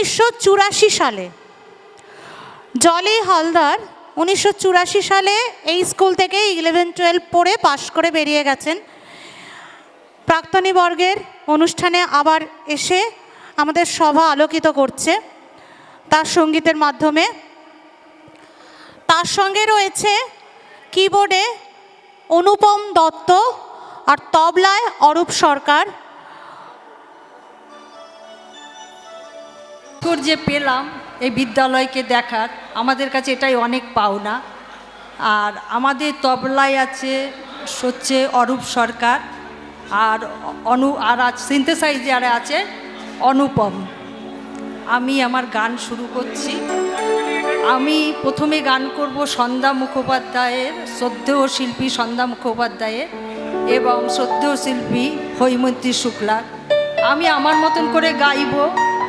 1984 সালে জলি হালদার 1984 সালে এই স্কুল থেকে 11-12 পড়ে পাশ করে বেরিয়ে গেছেন। প্রাক্তনী বর্গের অনুষ্ঠানে আবার এসে আমাদের সভা আলোকিত করছে তার সঙ্গীতের মাধ্যমে। তার সঙ্গে রয়েছে কিবোর্ডে অনুপম দত্ত আর তবলায় অরূপ সরকার। যে পেলাম এই বিদ্যালয়কে দেখার, আমাদের কাছে এটাই অনেক পাওনা। আর আমাদের তবলায় আছে হচ্ছে অরূপ সরকার, আর সিনথেসাইজারে আছে অনুপম। আমি আমার গান শুরু করছি। আমি প্রথমে গান করব সন্ধ্যা মুখোপাধ্যায়ের, শ্রদ্ধেয় শিল্পী সন্ধ্যা মুখোপাধ্যায়ের এবং শ্রদ্ধেয় শিল্পী হৈমন্তী শুক্লার। আমি আমার মতন করে গাইব,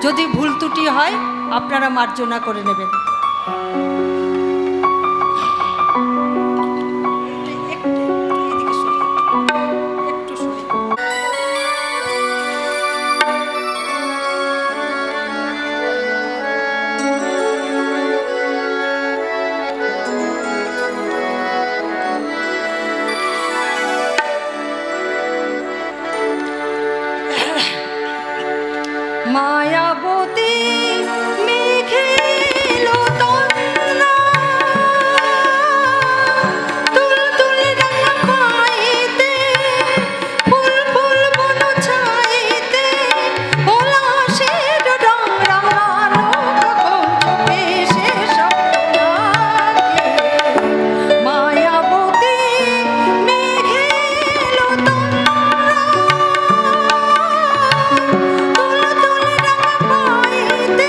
যদি ভুল ত্রুটি হয় আপনারা মার্জনা করে নেবেন। মায়াবতী মেঘেলো তন্দ্রা, তুলতুল ডানা পাইতে, ফুল ফুল বন ছাইতে, পলাশের রং রাঙানো কখন চোখে সে স্বপ্ন লাগে। মায়াবতী মেঘেলো তন্দ্রা, তুলতুল ডানা পাইতে,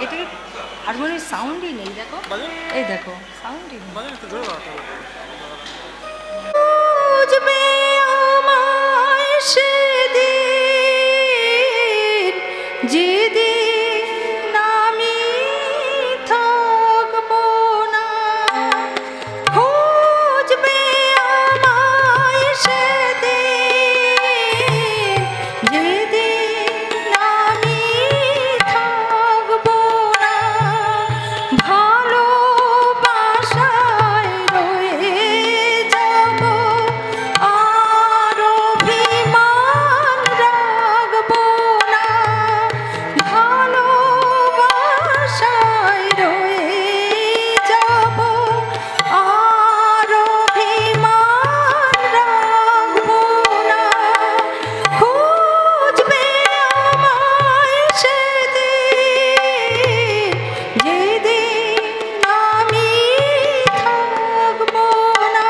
এটা হারমোনিয়াম সাউন্ডই নেই, দেখো এই দেখো সাউন্ডই নেই। বুঝবে আমায় সেদিন যেদিন আমি থাকবো না, খুঁজবে আমায় সেদিন যেদিন আমি থাকবো না, ভালোবাসায় রয়ে যাব আর অভিমান রাখবো না, ভালোবাসায় রয়ে যাব আর অভিমান রাখবো না, খুঁজবে আমায় সেদিন যেদিন আমি থাকবো না।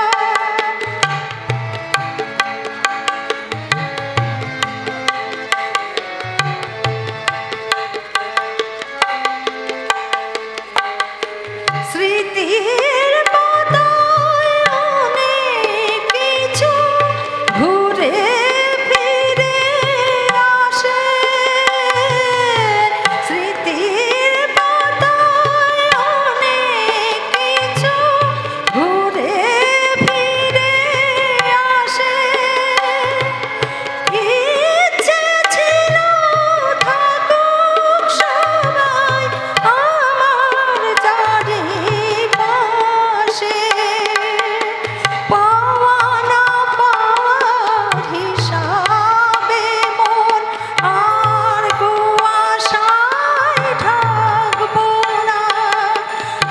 স্মৃতির পাতায় অনেক কিছু ঘুরে ফিরে আসে, স্মৃতির পাতায় অনেক কিছু ঘুরে ফিরে আসে, ইচ্ছে ছিল থাকুক সবাই আমার চারিপাশে, পাওয়া না পাওয়ার হিসাবে মন আর গো আশায় থাকবো না,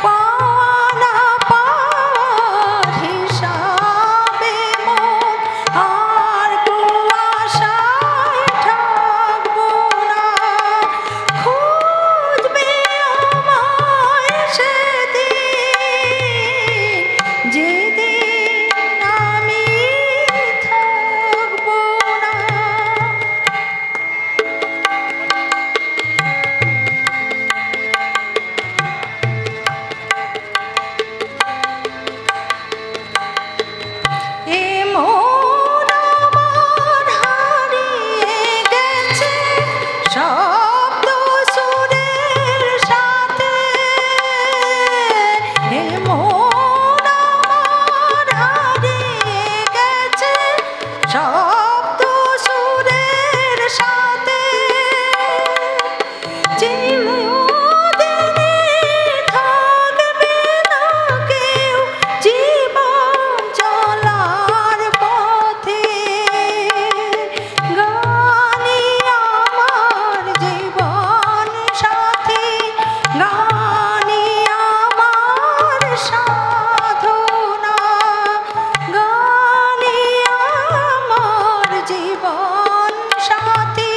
পাওয়া না পাওয়ার হিসাবে মন আর গো আশায় থাকবো না, খুঁজবে আমায় সেদিন যেদিন আমি থাকবো না। এ মন আমার হারিয়ে গেছে শব্দ সুরের সাথে, এ মন আমার হারিয়ে গেছে শব্দ সুরের সাথে, চিরদিনই থাকবে না কেউ জীবন চলার পথে, গানই আমার জীবন সাথী, গানই আমার সাধনা, গানই আমার জীবন সাথী,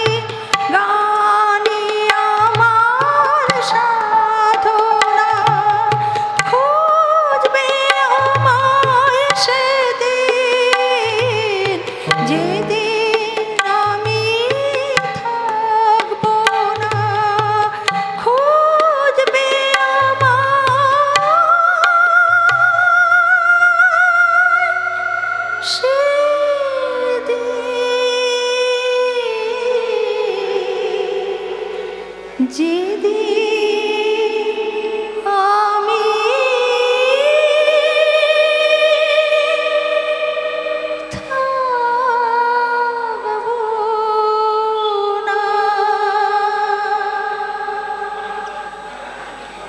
গানই আমার সাধনা, খুঁজবে আমায় সেদিন যেদিন আমি থাকবো না, খুঁজবে আমায়